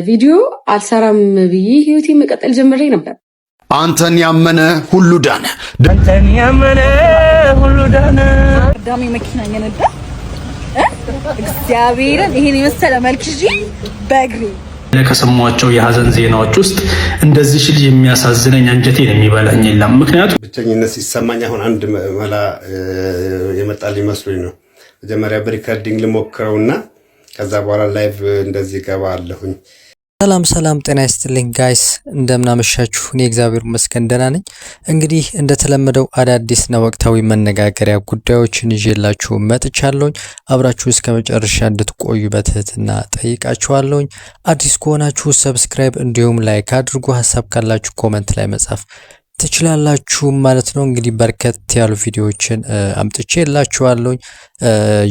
ቪዲዮ አልሰራም ብዬ ህይወቴ መቀጠል ጀምሬ ነበር። አንተን ያመነ ሁሉ ዳነ። አንተን ያመነ ሁሉ ዳነ። ዳሜ መኪና እየነዳ እግዚአብሔርን ይሄን የመሰለ መልክ ይዤ በእግሬ ከሰማቸው የሀዘን ዜናዎች ውስጥ እንደዚህ ሽል የሚያሳዝነኝ አንጀቴን የሚበላኝ የለም። ምክንያቱም ብቸኝነት ሲሰማኝ አሁን አንድ መላ የመጣል ይመስሉኝ ነው። መጀመሪያ በሪከርዲንግ ልሞክረውና ከዛ በኋላ ላይቭ እንደዚህ ገባ አለሁኝ። ሰላም ጤና ይስጥልኝ ጋይስ፣ እንደምናመሻችሁ። እኔ እግዚአብሔር ይመስገን ደህና ነኝ። እንግዲህ እንደተለመደው አዳዲስና ወቅታዊ መነጋገሪያ ጉዳዮችን ይዤላችሁ መጥቻለሁኝ። አብራችሁ እስከ መጨረሻ እንድትቆዩ በትህትና ጠይቃችኋለሁኝ። አዲስ ከሆናችሁ ሰብስክራይብ እንዲሁም ላይክ አድርጉ። ሀሳብ ካላችሁ ኮሜንት ላይ መጻፍ ትችላላችሁ ማለት ነው። እንግዲህ በርከት ያሉ ቪዲዮዎችን አምጥቼላችኋለሁ።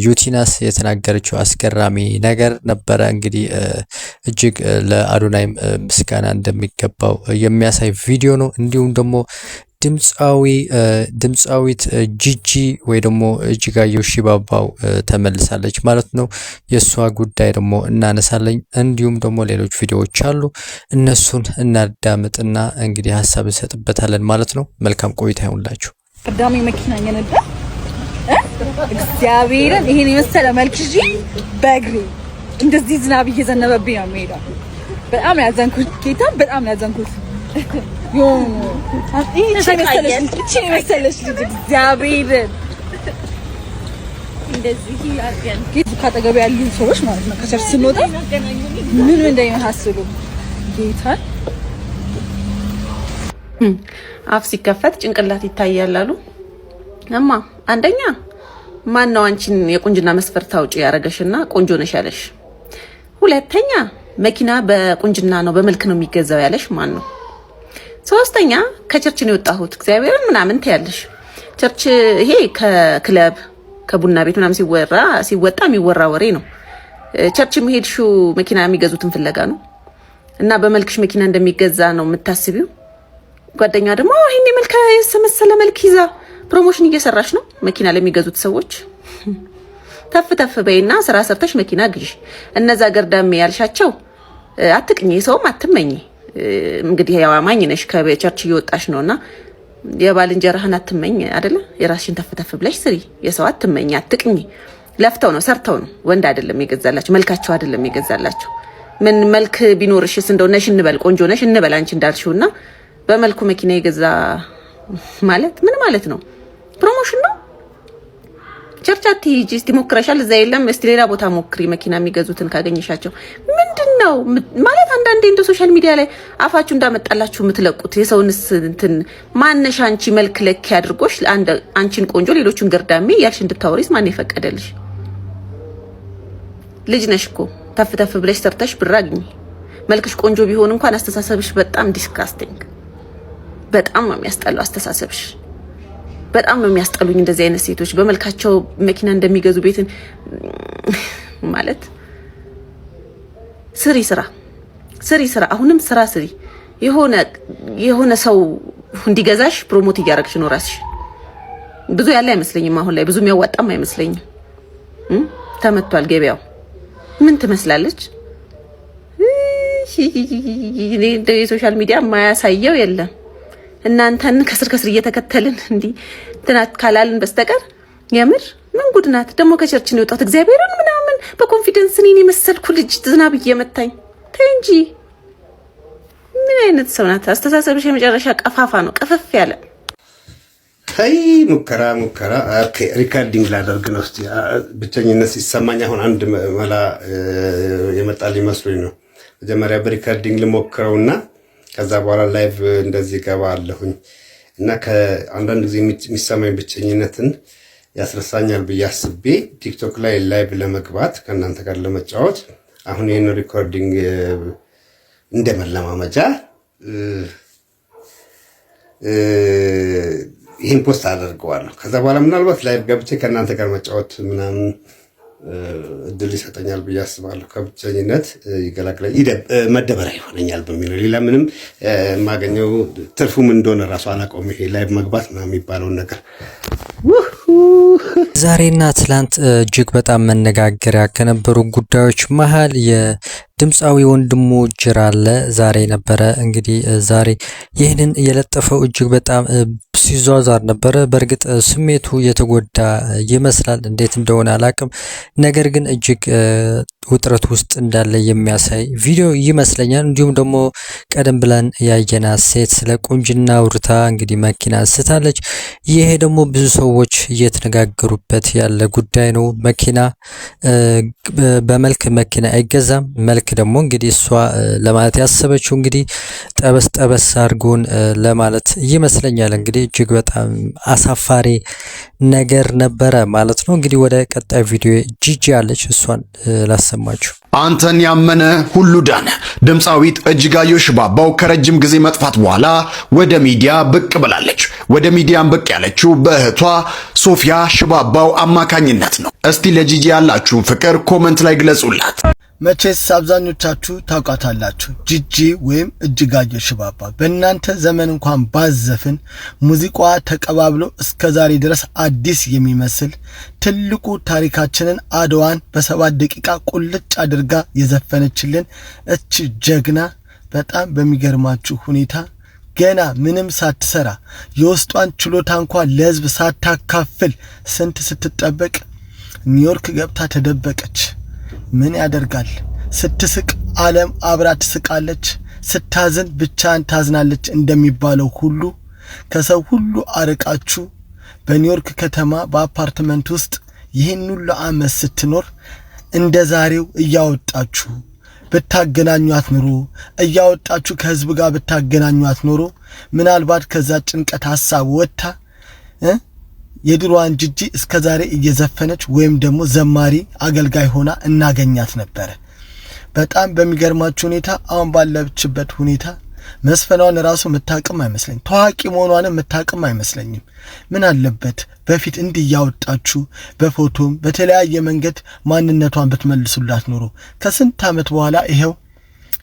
ዩቲናስ የተናገረችው አስገራሚ ነገር ነበረ። እንግዲህ እጅግ ለአዶናይም ምስጋና እንደሚገባው የሚያሳይ ቪዲዮ ነው። እንዲሁም ደግሞ ድምፃዊት ጂጂ ወይ ደግሞ እጅጋየሁ ሽባባው ተመልሳለች ማለት ነው። የሷ ጉዳይ ደግሞ እናነሳለን። እንዲሁም ደግሞ ሌሎች ቪዲዮዎች አሉ፣ እነሱን እናዳምጥና እንግዲህ ሀሳብ እንሰጥበታለን ማለት ነው። መልካም ቆይታ ይሁንላችሁ። ዳሜ መኪና እየነዳ እግዚአብሔርን ይሄን የመሰለ መልክ ይዤ በእግሬ እንደዚህ ዝናብ እየዘነበብኝ ነው የምሄደው። በጣም ያዘንኩት ጌታ፣ በጣም ያዘንኩት ይሄ መሰለሽ ልጅ እግዚአብሔርን እንደዚህ ያርገን ካጠገብ ያሉ ሰዎች ማለት ነው። ከቸርች ስንወጣ ምን እንደሚያስቡ ጌታን አፍ ሲከፈት ጭንቅላት ይታያል አሉ እማ። አንደኛ ማን ነው አንቺን የቁንጅና መስፈርት አውጪ ያረገሽና ቆንጆ ነሽ ያለሽ? ሁለተኛ መኪና በቁንጅና ነው በመልክ ነው የሚገዛው ያለሽ ማን ነው? ሶስተኛ ከቸርች ነው የወጣሁት እግዚአብሔርን ምናምን ትያለሽ። ቸርች ይሄ ከክለብ ከቡና ቤት ምናምን ሲወጣ የሚወራ ወሬ ነው። ቸርች መሄድሽው መኪና የሚገዙትን ፍለጋ ነው እና በመልክሽ መኪና እንደሚገዛ ነው የምታስቢው። ጓደኛ ደግሞ ይሄን መልክ የሰመሰለ መልክ ይዛ ፕሮሞሽን እየሰራሽ ነው መኪና ለሚገዙት ሰዎች። ተፍ በይና ስራ ሰርተሽ መኪና ግዢ። እነዛ ገርዳሜ ያልሻቸው አትቅኝ፣ ሰውም አትመኝ። እንግዲህ ያው አማኝ ነሽ ከቸርች እየወጣሽ ነውና የባልንጀራህን አትመኝ አይደለ? የራስሽን ተፍ ብለሽ ስሪ። የሰው አትመኝ፣ አትቅኝ። ለፍተው ነው ሰርተው ነው። ወንድ አይደለም የገዛላቸው፣ መልካቸው አይደለም የገዛላቸው። ምን መልክ ቢኖርሽስ እንደው ነሽ እንበል፣ ቆንጆ ነሽ እንበል አንቺ እንዳልሽውና በመልኩ መኪና የገዛ ማለት ምን ማለት ነው? ፕሮሞሽን ነው። ቸርች አትሂጂ። እስቲ ሞክረሻል? እዛ የለም። እስቲ ሌላ ቦታ ሞክሪ። መኪና የሚገዙትን ካገኘሻቸው ምንድነው ማለት? አንዳንዴ እንደ ሶሻል ሚዲያ ላይ አፋችሁ እንዳመጣላችሁ የምትለቁት የሰውንስ እንትን ማነሻ አንቺ መልክ ለክ ያድርጎሽ አንቺን ቆንጆ ሌሎቹን ገርዳሜ ያልሽ እንድታወሪስ ማን ይፈቀደልሽ? ልጅ ነሽ እኮ ተፍ ብለሽ ሰርተሽ ብር አግኚ። መልክሽ ቆንጆ ቢሆን እንኳን አስተሳሰብሽ በጣም ዲስካስቲንግ፣ በጣም ነው የሚያስጠላው አስተሳሰብሽ። በጣም ነው የሚያስጠሉኝ እንደዚህ አይነት ሴቶች በመልካቸው መኪና እንደሚገዙ ቤትን ማለት። ስሪ ስራ፣ አሁንም ስራ ስሪ። የሆነ ሰው እንዲገዛሽ ፕሮሞት እያደረግሽ ነው ራስሽ። ብዙ ያለ አይመስለኝም አሁን ላይ ብዙ የሚያዋጣም አይመስለኝም። ተመቷል ገበያው። ምን ትመስላለች? የሶሻል ሚዲያ ማያሳየው የለም። እናንተን ከስር እየተከተልን እንዲ ትናት ካላልን በስተቀር የምር ምን ጉድ ናት ደግሞ። ከቸርች ነው የወጣሁት እግዚአብሔርን ምናምን በኮንፊደንስ እኔን የመሰልኩ ልጅ ዝናብ እየመታኝ ተይ እንጂ። ምን አይነት ሰው ናት? አስተሳሰብሽ የመጨረሻ ቀፋፋ ነው፣ ቀፈፍ ያለ። አይ ሙከራ ኦኬ። ሪከርዲንግ ላደርግ ነው እስቲ። ብቸኝነት ሲሰማኝ አሁን አንድ መላ የመጣል ይመስሉኝ ነው። መጀመሪያ በሪከርዲንግ ልሞክረውና ከዛ በኋላ ላይቭ እንደዚህ ገባ አለሁኝ እና ከአንዳንድ ጊዜ የሚሰማኝ ብቸኝነትን ያስረሳኛል ብዬ አስቤ ቲክቶክ ላይ ላይቭ ለመግባት ከእናንተ ጋር ለመጫወት አሁን ይህን ሪኮርዲንግ እንደ መለማመጃ ይህን ፖስት አደርገዋለሁ። ከዛ በኋላ ምናልባት ላይቭ ገብቼ ከእናንተ ጋር መጫወት ምናምን እድል ይሰጠኛል ብዬ አስባለሁ። ከብቸኝነት ይገላግላል፣ መደበሪያ ይሆነኛል በሚለው ሌላ ምንም የማገኘው ትርፉም እንደሆነ ራሱ አላውቀውም። ይሄ ላይቭ መግባት ምናምን የሚባለውን ነገር ዛሬና ትላንት እጅግ በጣም መነጋገሪያ ከነበሩ ጉዳዮች መሀል የድምፃዊ ወንድሙ ጅራለ ዛሬ ነበረ። እንግዲህ ዛሬ ይህንን የለጠፈው እጅግ በጣም ሲዟዟር ነበረ። በእርግጥ ስሜቱ የተጎዳ ይመስላል፣ እንዴት እንደሆነ አላቅም። ነገር ግን እጅግ ውጥረት ውስጥ እንዳለ የሚያሳይ ቪዲዮ ይመስለኛል። እንዲሁም ደግሞ ቀደም ብለን ያየናት ሴት ስለ ቁንጅና አውርታ እንግዲህ መኪና ስታለች። ይሄ ደግሞ ብዙ ሰዎች እየተነጋገሩበት ያለ ጉዳይ ነው። መኪና በመልክ መኪና አይገዛም። መልክ ደግሞ እንግዲህ እሷ ለማለት ያሰበችው እንግዲህ ጠበስ ጠበስ አድርጎን ለማለት ይመስለኛል። እንግዲህ እጅግ በጣም አሳፋሪ ነገር ነበረ ማለት ነው። እንግዲህ ወደ ቀጣይ ቪዲዮ ጂጂ አለች፣ እሷን ላሰማችሁ። አንተን ያመነ ሁሉ ዳነ። ድምፃዊት እጅጋየሁ ሽባባው ከረጅም ጊዜ መጥፋት በኋላ ወደ ሚዲያ ብቅ ብላለች። ወደ ሚዲያም ብቅ ያለችው በእህቷ ሶፊያ ሽባባው አማካኝነት ነው። እስቲ ለጂጂ ያላችሁን ፍቅር ኮመንት ላይ ግለጹላት። መቼስ አብዛኞቻችሁ ታውቃታላችሁ፣ ጂጂ ወይም እጅጋየሁ ሽባባ። በእናንተ ዘመን እንኳን ባዘፍን ሙዚቃዋ ተቀባብሎ እስከዛሬ ድረስ አዲስ የሚመስል ትልቁ ታሪካችንን አድዋን በ7 ደቂቃ ቁልጭ አድርጋ የዘፈነችልን እች ጀግና በጣም በሚገርማችሁ ሁኔታ ገና ምንም ሳትሰራ የውስጧን ችሎታ እንኳን ለህዝብ ሳታካፍል ስንት ስትጠበቅ ኒውዮርክ ገብታ ተደበቀች። ምን ያደርጋል፣ ስትስቅ ዓለም አብራ ትስቃለች፣ ስታዝን ብቻን ታዝናለች እንደሚባለው ሁሉ ከሰው ሁሉ አርቃችሁ በኒውዮርክ ከተማ በአፓርትመንት ውስጥ ይህን ሁሉ ዓመት ስትኖር እንደ ዛሬው እያወጣችሁ ብታገናኟት ኑሮ እያወጣችሁ ከህዝብ ጋር ብታገናኟት ኑሮ ምናልባት ከዛ ጭንቀት ሐሳብ ወጥታ የድሮዋን ጂጂ እስከዛሬ እየዘፈነች ወይም ደግሞ ዘማሪ አገልጋይ ሆና እናገኛት ነበር። በጣም በሚገርማችሁ ሁኔታ አሁን ባለችበት ሁኔታ መስፈናውን ራሱ መታቀም አይመስለኝ፣ ታዋቂ መሆኗን መታቀም አይመስለኝም። ምን አለበት በፊት እንዲያወጣችሁ በፎቶም በተለያየ መንገድ ማንነቷን ብትመልሱላት ኖሮ። ከስንት ዓመት በኋላ ይሄው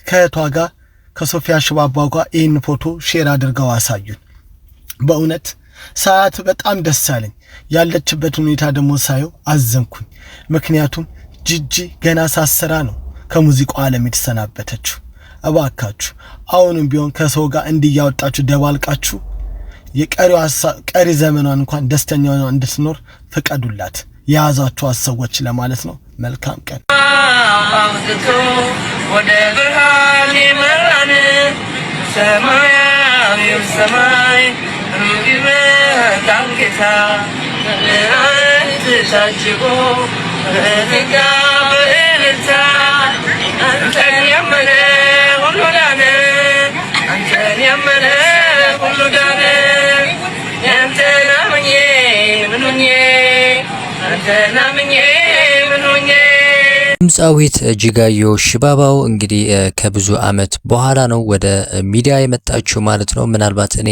ከእህቷ ጋር ከሶፊያ ሽባባው ጋር ይህን ፎቶ ሼር አድርገው አሳዩን። በእውነት ሰዓት በጣም ደስ አለኝ። ያለችበት ሁኔታ ደግሞ ሳየው አዘንኩኝ። ምክንያቱም ጂጂ ገና ሳሰራ ነው ከሙዚቃው ዓለም የተሰናበተችው። እባካችሁ አሁንም ቢሆን ከሰው ጋር እንዲያወጣችሁ ደባልቃችሁ ቀሪ ዘመኗን እንኳን ደስተኛ ሆና እንድትኖር ፍቀዱላት፣ የያዛችሁ ሰዎች ለማለት ነው። መልካም ቀን። ወደ ብርሃን ይመራን ሰማያዊው ሰማይ ሩጊመ ታንጌታ ታጅቦ በትጋ በእልልታ አንተን ያመነ ሁሉ ዳነ፣ አንተን ያመነ ሁሉ ዳነ። ያንተን አምኜ ምን ሆኜ፣ አንተን አምኜ ምን ሆኜ። ድምፃዊት እጅጋየሁ ሽባባው እንግዲህ ከብዙ ዓመት በኋላ ነው ወደ ሚዲያ የመጣችው ማለት ነው። ምናልባት እኔ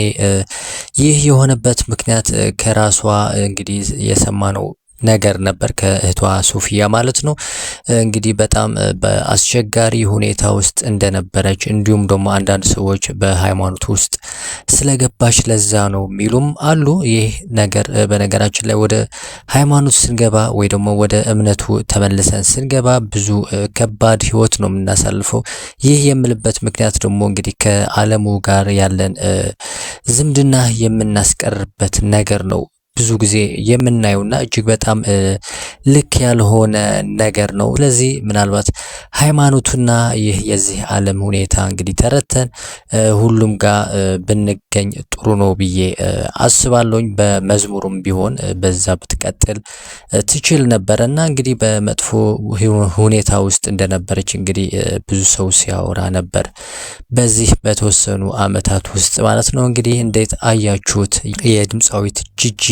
ይህ የሆነበት ምክንያት ከራሷ እንግዲህ የሰማነው ነገር ነበር ከእህቷ ሶፊያ ማለት ነው። እንግዲህ በጣም በአስቸጋሪ ሁኔታ ውስጥ እንደነበረች እንዲሁም ደግሞ አንዳንድ ሰዎች በሃይማኖት ውስጥ ስለገባች ለዛ ነው የሚሉም አሉ። ይህ ነገር በነገራችን ላይ ወደ ሃይማኖት ስንገባ ወይ ደግሞ ወደ እምነቱ ተመልሰን ስንገባ ብዙ ከባድ ህይወት ነው የምናሳልፈው። ይህ የምልበት ምክንያት ደግሞ እንግዲህ ከዓለሙ ጋር ያለን ዝምድና የምናስቀርበት ነገር ነው ብዙ ጊዜ የምናየውና እጅግ በጣም ልክ ያልሆነ ነገር ነው። ስለዚህ ምናልባት ሃይማኖቱና ይህ የዚህ ዓለም ሁኔታ እንግዲህ ተረተን ሁሉም ጋር ብንገኝ ጥሩ ነው ብዬ አስባለሁኝ። በመዝሙሩም ቢሆን በዛ ብትቀጥል ትችል ነበርና እንግዲህ በመጥፎ ሁኔታ ውስጥ እንደነበረች እንግዲህ ብዙ ሰው ሲያወራ ነበር በዚህ በተወሰኑ ዓመታት ውስጥ ማለት ነው። እንግዲህ እንዴት አያችሁት የድምፃዊት ጂጂ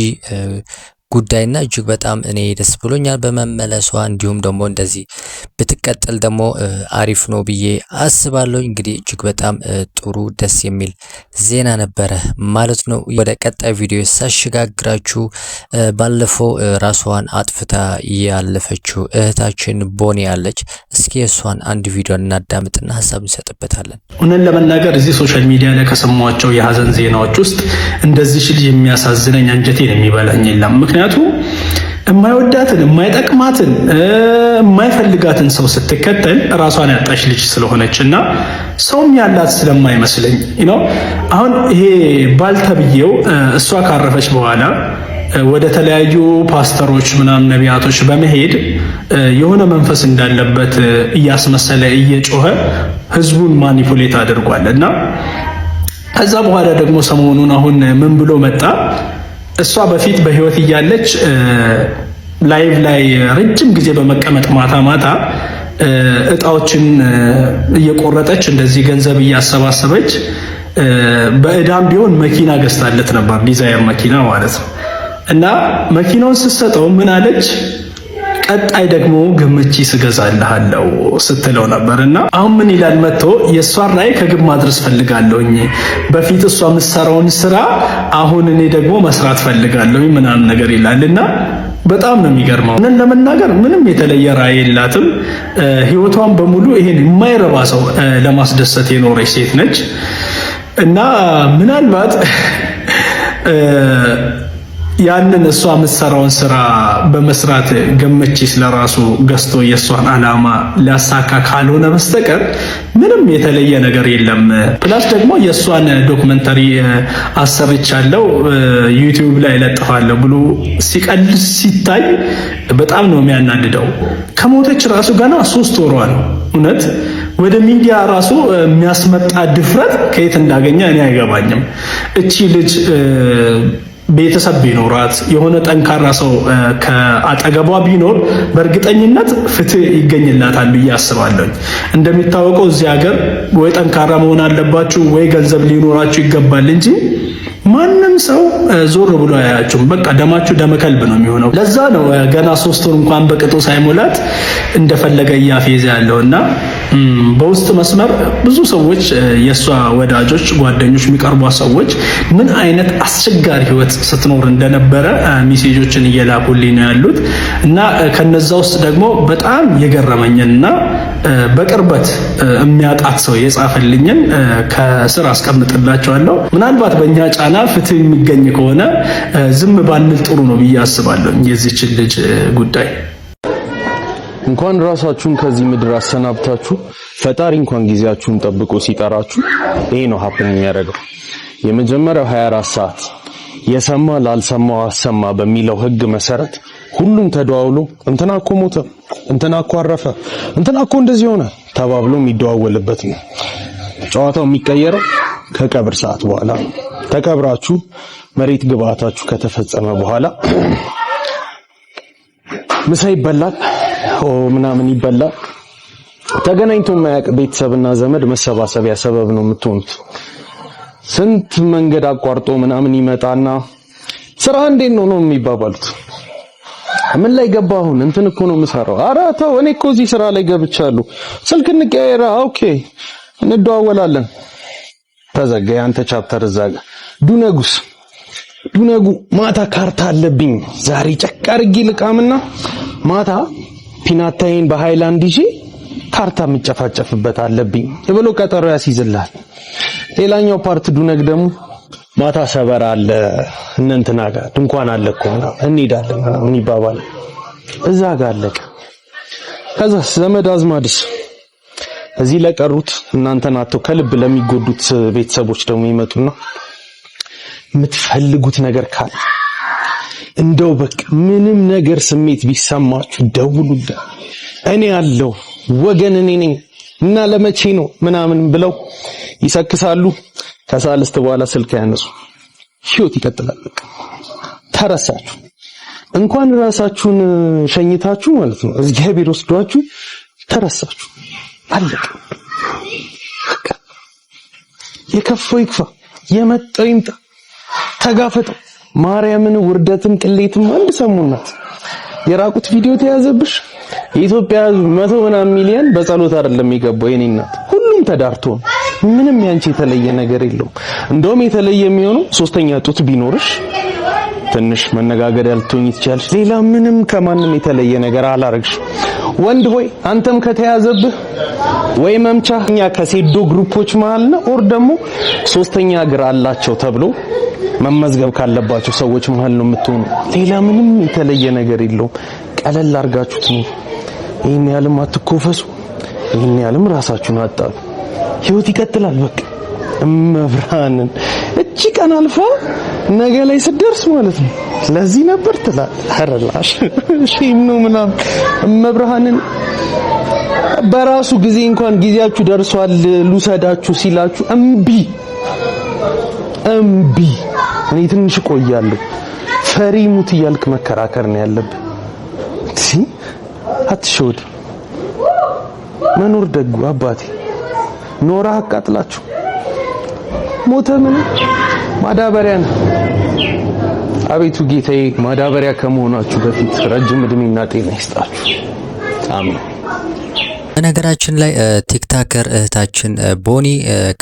ጉዳይና እጅግ በጣም እኔ ደስ ብሎኛል በመመለሷ። እንዲሁም ደግሞ እንደዚህ ብትቀጥል ደግሞ አሪፍ ነው ብዬ አስባለሁ። እንግዲህ እጅግ በጣም ጥሩ ደስ የሚል ዜና ነበረ ማለት ነው። ወደ ቀጣይ ቪዲዮ ሳሽጋግራችሁ ባለፈው ራሷን አጥፍታ ያለፈችው እህታችን ቦኒ አለች። እስኪ እሷን አንድ ቪዲዮ እናዳምጥና ሀሳብ እንሰጥበታለን። እውነት ለመናገር እዚህ ሶሻል ሚዲያ ላይ ከሰማቸው የሀዘን ዜናዎች ውስጥ እንደዚህ ሽል የሚያሳዝነኝ አንጀቴን የሚበላኝ የለም። ምክንያቱም የማይወዳትን የማይጠቅማትን የማይፈልጋትን ሰው ስትከተል ራሷን ያጣች ልጅ ስለሆነችና ሰውም ያላት ስለማይመስለኝ ነው። አሁን ይሄ ባልተብየው እሷ ካረፈች በኋላ ወደ ተለያዩ ፓስተሮች ምናምን ነቢያቶች በመሄድ የሆነ መንፈስ እንዳለበት እያስመሰለ እየጮኸ ህዝቡን ማኒፑሌት አድርጓል እና ከዛ በኋላ ደግሞ ሰሞኑን አሁን ምን ብሎ መጣ? እሷ በፊት በህይወት እያለች ላይቭ ላይ ረጅም ጊዜ በመቀመጥ ማታ ማታ እጣዎችን እየቆረጠች እንደዚህ ገንዘብ እያሰባሰበች በእዳም ቢሆን መኪና ገዝታለት ነበር፣ ዲዛይር መኪና ማለት ነው። እና መኪናውን ስትሰጠው ምን አለች? ቀጣይ ደግሞ ገመቺስ እገዛልሃለሁ ስትለው ነበርና አሁን ምን ይላል መጥቶ የሷን ራዕይ ከግብ ማድረስ ፈልጋለሁኝ፣ በፊት እሷ የምትሰራውን ስራ አሁን እኔ ደግሞ መስራት ፈልጋለሁ ምናምን ነገር ይላልና በጣም ነው የሚገርመው። እነን ለመናገር ምንም የተለየ ራዕይ የላትም። ህይወቷን በሙሉ ይሄን የማይረባ ሰው ለማስደሰት የኖረች ሴት ነች እና ምናልባት ያንን እሷ የምትሰራውን ስራ በመስራት ገመቺስ ለራሱ ገዝቶ የእሷን አላማ ሊያሳካ ካልሆነ በስተቀር ምንም የተለየ ነገር የለም። ፕላስ ደግሞ የእሷን ዶክመንተሪ አሰርቻለሁ ዩቲዩብ ላይ ለጥፋለሁ ብሎ ሲቀልስ ሲታይ በጣም ነው የሚያናድደው። ከሞተች ራሱ ገና 3 ወሯ ነው። እውነት ወደ ሚዲያ ራሱ የሚያስመጣ ድፍረት ከየት እንዳገኘ እኔ አይገባኝም። እቺ ልጅ ቤተሰብ ቢኖራት የሆነ ጠንካራ ሰው ከአጠገቧ ቢኖር በእርግጠኝነት ፍትህ ይገኝላታል ብዬ አስባለሁ። እንደሚታወቀው እዚህ ሀገር ወይ ጠንካራ መሆን አለባችሁ ወይ ገንዘብ ሊኖራችሁ ይገባል እንጂ ማንም ሰው ዞር ብሎ አያያችሁም። በቃ ደማችሁ ደመከልብ ነው የሚሆነው። ለዛ ነው ገና 3 ወር እንኳን በቅጡ ሳይሞላት እንደፈለገ እያፌዘ ያለውና በውስጥ መስመር ብዙ ሰዎች የሷ ወዳጆች፣ ጓደኞች፣ የሚቀርቧ ሰዎች ምን አይነት አስቸጋሪ ህይወት ስትኖር እንደነበረ ሜሴጆችን እየላኩልኝ ነው ያሉት እና ከነዛ ውስጥ ደግሞ በጣም የገረመኝና በቅርበት የሚያውቃት ሰው የጻፈልኝን ከስር አስቀምጥላችኋለሁ። ምናልባት በእኛ ጫና ፍትህ የሚገኝ ከሆነ ዝም ባንል ጥሩ ነው ብዬ አስባለሁ የዚህችን ልጅ ጉዳይ። እንኳን ራሳችሁን ከዚህ ምድር አሰናብታችሁ ፈጣሪ እንኳን ጊዜያችሁን ጠብቆ ሲጠራችሁ ይሄ ነው ሀፕን የሚያደርገው። የመጀመሪያው 24 ሰዓት የሰማ ላልሰማው አሰማ በሚለው ህግ መሰረት ሁሉም ተደዋውሎ እንትና እኮ ሞተ፣ እንትና እኮ አረፈ፣ እንትና እኮ እንደዚህ ሆነ ተባብሎ የሚደዋወልበት ነው። ጨዋታው የሚቀየረው ከቀብር ሰዓት በኋላ ተቀብራችሁ መሬት ግብአታችሁ ከተፈጸመ በኋላ ምሳ ይበላል ምናምን ይበላል። ተገናኝቶ የማያውቅ ቤተሰብና ዘመድ መሰባሰቢያ ሰበብ ነው የምትሆኑት። ስንት መንገድ አቋርጦ ምናምን ይመጣና ስራ እንዴት ነው የሚባባሉት። ምን ላይ ገባ አሁን እንትን እኮ ነው የምሰራው። ኧረ ተው እኔ እኮ እዚህ ስራ ላይ ገብቻለሁ። ስልክ እንቀያየራ፣ ኦኬ እንደዋወላለን። ተዘጋ ያንተ ቻፕተር እዛጋ። ዱነጉ ማታ ካርታ አለብኝ ዛሬ ጨቅ አድርጌ ልቃምና ማታ ፒናታይን በሃይላንድ ይዤ ካርታ የምጨፋጨፍበት አለብኝ ብሎ ቀጠሮ ያስይዝልሃል። ሌላኛው ፓርት ዱነግ ደግሞ ማታ ሰበራ አለ እንንትና ጋር ድንኳን አለ እኮ እንሄዳለን ምን ይባባል እዛ ጋር አለቀ። ከዛ ዘመድ አዝማድስ እዚህ ለቀሩት እናንተን አጥተው ከልብ ለሚጎዱት ቤተሰቦች ደግሞ ይመጡና የምትፈልጉት ነገር ካለ እንደው በቃ ምንም ነገር ስሜት ቢሰማችሁ ደውሉልኝ፣ እኔ ያለው ወገን እኔ ነኝ እና ለመቼ ነው ምናምን ብለው ይሰክሳሉ። ከሳልስት በኋላ ስልክ ያነሱ ህይወት ይቀጥላል። በቃ ተረሳችሁ። እንኳን ራሳችሁን ሸኝታችሁ ማለት ነው እግዚአብሔር ወስዷችሁ ተረሳችሁ። አለቀ። የከፋው ይክፋ፣ የመጣው ይምጣ፣ ተጋፈጠው። ማርያምን ውርደትም ቅሌትም አንድ ሰሙናት የራቁት ቪዲዮ ተያዘብሽ። የኢትዮጵያ 100 ምናምን ሚሊዮን በጸሎት አይደለም የሚገባው የኔ እናት፣ ሁሉም ተዳርቶ ምንም ያንቺ የተለየ ነገር የለውም። እንደውም የተለየ የሚሆነው 3ኛ ጡት ቢኖርሽ ትንሽ መነጋገር ያልቶኝ ይቻላል። ሌላ ምንም ከማንም የተለየ ነገር አላረግሽ። ወንድ ሆይ አንተም ከተያዘብህ ወይ መምቻ እኛ ከሴዶ ግሩፖች መሃል ነው ኦር ደግሞ ሶስተኛ እግር አላቸው ተብሎ መመዝገብ ካለባቸው ሰዎች መሃል ነው የምትሆኑ። ሌላ ምንም የተለየ ነገር የለውም። ቀለል አድርጋችሁት ነው። ይሄን ያህልም አትኮፈሱ፣ ይሄን ያህልም ራሳችሁን አጣሉ። ህይወት ይቀጥላል። በቃ እመብርሃንን እቺ ቀን አልፋ ነገ ላይ ስደርስ ማለት ነው ለዚህ ነበር ትላል። አረላሽ ሺም ነው ምናምን እመብርሃንን በራሱ ጊዜ እንኳን ጊዜያችሁ ደርሷል ልውሰዳችሁ ሲላችሁ እምቢ እኔ ትንሽ ቆያለሁ ፈሪ ሙት እያልክ መከራከር ነው ያለብህ። አትሾድ መኖር ደጉ አባቴ ኖራ አቃጥላችሁ ሞተ ምን ማዳበሪያ ነው። አቤቱ ጌታዬ ማዳበሪያ ከመሆናችሁ በፊት ረጅም እድሜና ጤና ይስጣችሁ። አሜን። በነገራችን ላይ ቲክታከር እህታችን ቦኒ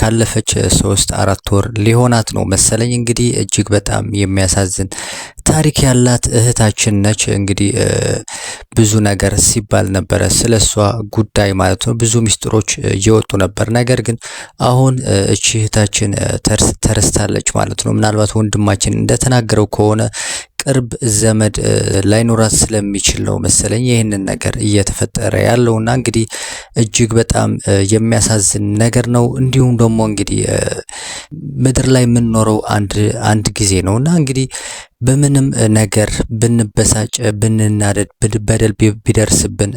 ካለፈች 3-4 ወር ሊሆናት ነው መሰለኝ። እንግዲህ እጅግ በጣም የሚያሳዝን ታሪክ ያላት እህታችን ነች። እንግዲህ ብዙ ነገር ሲባል ነበረ ስለሷ ጉዳይ ማለት ነው። ብዙ ሚስጥሮች እየወጡ ነበር። ነገር ግን አሁን እቺ እህታችን ተረስታለች ማለት ነው። ምናልባት ወንድማችን እንደተናገረው ከሆነ ቅርብ ዘመድ ላይኖራት ስለሚችል ነው መሰለኝ ይህንን ነገር እየተፈጠረ ያለውና እንግዲህ እጅግ በጣም የሚያሳዝን ነገር ነው። እንዲሁም ደግሞ እንግዲህ ምድር ላይ የምንኖረው አንድ ጊዜ ነውና እንግዲህ በምንም ነገር ብንበሳጭ ብንናደድ በደል ቢደርስብን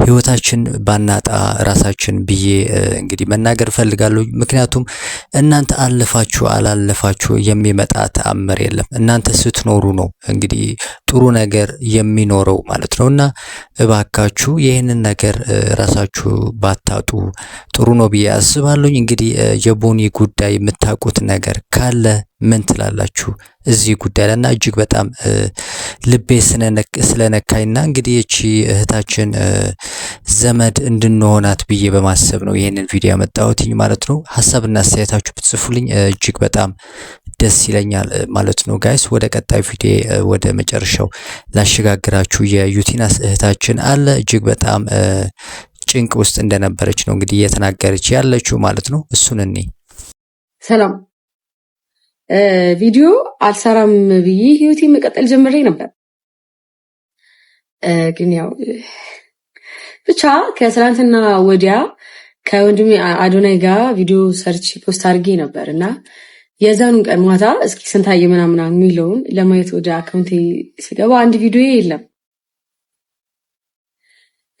ህይወታችን ባናጣ ራሳችን ብዬ እንግዲህ መናገር ፈልጋለሁ። ምክንያቱም እናንተ አለፋችሁ አላለፋችሁ የሚመጣ ተአምር የለም። እናንተ ስትኖሩ ነው እንግዲህ ጥሩ ነገር የሚኖረው ማለት ነውና እባካችሁ ይህንን ነገር ራሳችሁ ባታጡ ጥሩ ነው ብዬ አስባለሁ። እንግዲህ የቦኒ ጉዳይ የምታውቁት ነገር ካለ ምን ትላላችሁ እዚህ ጉዳይ ላይ? እና እጅግ በጣም ልቤ ስለነካይና እንግዲህ እቺ እህታችን ዘመድ እንድንሆናት ብዬ በማሰብ ነው ይሄንን ቪዲዮ ያመጣሁትኝ ማለት ነው። ሐሳብና አስተያየታችሁ ብትጽፉልኝ እጅግ በጣም ደስ ይለኛል ማለት ነው። ጋይስ ወደ ቀጣይ ቪዲዮ ወደ መጨረሻው ላሸጋግራችሁ። የዩቲናስ እህታችን አለ እጅግ በጣም ጭንቅ ውስጥ እንደነበረች ነው እንግዲህ እየተናገረች ያለችው ማለት ነው። እሱን እኔ ሰላም ቪዲዮ አልሰራም ብዬ ህይወቴ መቀጠል ጀምሬ ነበር። ግን ያው ብቻ ከትናንትና ወዲያ ከወንድሜ አዶናይ ጋር ቪዲዮ ሰርች ፖስት አድርጌ ነበርና የዛኑን ቀን ማታ እስኪ ስንታየ ምናምን የሚለውን ለማየት ወደ አካውንቴ ስገባ አንድ ቪዲዮ የለም።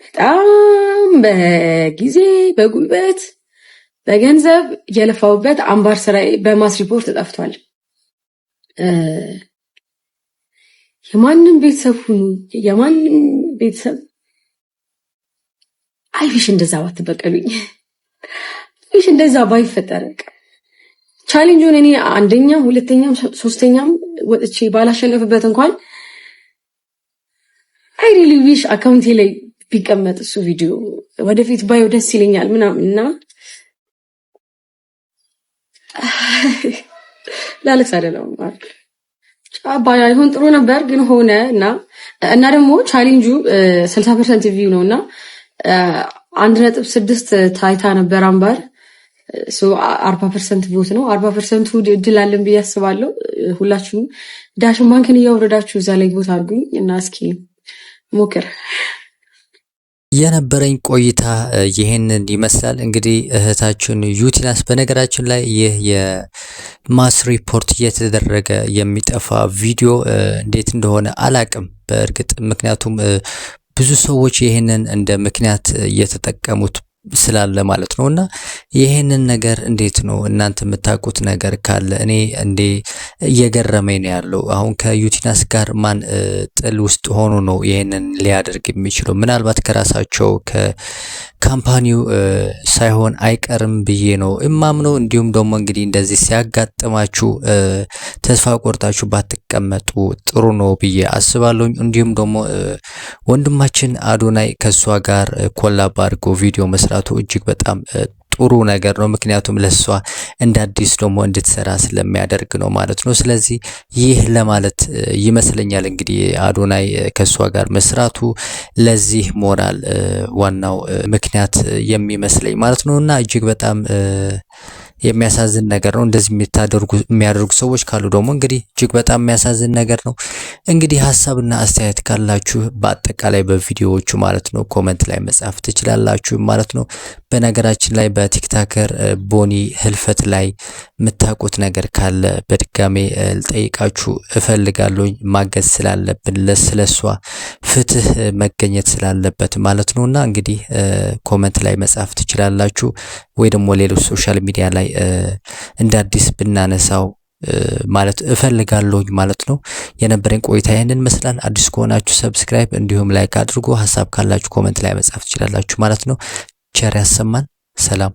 በጣም በጊዜ በጉልበት በገንዘብ የለፋውበት አምባር ስራዬ በማስ ሪፖርት ተጠፍቷል። የማንም ቤተሰብ ሁኑ የማንም ቤተሰብ አይሽ እንደዛ ባትበቀሉኝ፣ አይሽ እንደዛ ባይፈጠር ቻሌንጁን እኔ አንደኛም ሁለተኛም ሶስተኛም ወጥቼ ባላሸነፍበት እንኳን አይ ሪሊ ዊሽ አካውንቴ ላይ ቢቀመጥ እሱ ቪዲዮ ወደፊት ባየው ደስ ይለኛል ምናምንና ላለክስ አይደለም ማለት አባያ ይሁን ጥሩ ነበር ግን ሆነ እና ደግሞ ቻሌንጁ 60% ቪው ነውና 1.6 ታይታ ነበር አምባር 40% ቮት ነው። 40% እድል አለን ብዬ አስባለሁ። ሁላችሁም ዳሽን ባንክን እያወረዳችሁ እዛ ላይ ቮት አድርጉኝ እና እስኪ ሞክር። የነበረኝ ቆይታ ይሄንን ይመስላል። እንግዲህ እህታችን ዩቲናስ በነገራችን ላይ ይህ የማስ ሪፖርት እየተደረገ የሚጠፋ ቪዲዮ እንዴት እንደሆነ አላቅም በእርግጥ ምክንያቱም ብዙ ሰዎች ይሄንን እንደ ምክንያት እየተጠቀሙት ስላለ ማለት ነውና ይሄንን ነገር እንዴት ነው እናንተ የምታውቁት ነገር ካለ እኔ እንዴ እየገረመኝ ነው ያለው። አሁን ከዩቲናስ ጋር ማን ጥል ውስጥ ሆኖ ነው ይሄንን ሊያደርግ የሚችለው? ምናልባት ከራሳቸው ከካምፓኒው ሳይሆን አይቀርም ብዬ ነው እማምነው። እንዲሁም ደግሞ እንግዲህ እንደዚህ ሲያጋጥማችሁ ተስፋ ቆርጣችሁ ባትቀመጡ ጥሩ ነው ብዬ አስባለሁ። እንዲሁም ደግሞ ወንድማችን አዶናይ ከሷ ጋር ኮላብ አድርጎ ቪዲዮ መስራቱ እጅግ በጣም ጥሩ ነገር ነው። ምክንያቱም ለሷ እንደ አዲስ ደግሞ እንድትሰራ ስለሚያደርግ ነው ማለት ነው። ስለዚህ ይህ ለማለት ይመስለኛል እንግዲህ አዶናይ ከሷ ጋር መስራቱ ለዚህ ሞራል ዋናው ምክንያት የሚመስለኝ ማለት ነውና እጅግ በጣም የሚያሳዝን ነገር ነው። እንደዚህ የሚያደርጉ ሰዎች ካሉ ደግሞ እንግዲህ እጅግ በጣም የሚያሳዝን ነገር ነው። እንግዲህ ሀሳብና አስተያየት ካላችሁ በአጠቃላይ በቪዲዮዎቹ ማለት ነው ኮሜንት ላይ መጻፍ ትችላላችሁ ማለት ነው። በነገራችን ላይ በቲክታከር ቦኒ ህልፈት ላይ የምታውቁት ነገር ካለ በድጋሜ ልጠይቃችሁ እፈልጋለሁ። ማገዝ ስላለብን ለስለሷ ፍትህ መገኘት ስላለበት ማለት ነውና እንግዲህ ኮሜንት ላይ መጻፍ ትችላላችሁ ወይ ደግሞ ሌሎች ሶሻል ሚዲያ ላይ እንደ አዲስ ብናነሳው ማለት እፈልጋለሁ ማለት ነው። የነበረኝ ቆይታ ይሄንን መስላል። አዲስ ከሆናችሁ ሰብስክራይብ እንዲሁም ላይክ አድርጉ። ሐሳብ ካላችሁ ኮሜንት ላይ መጻፍ ትችላላችሁ ማለት ነው። ቸር ያሰማን። ሰላም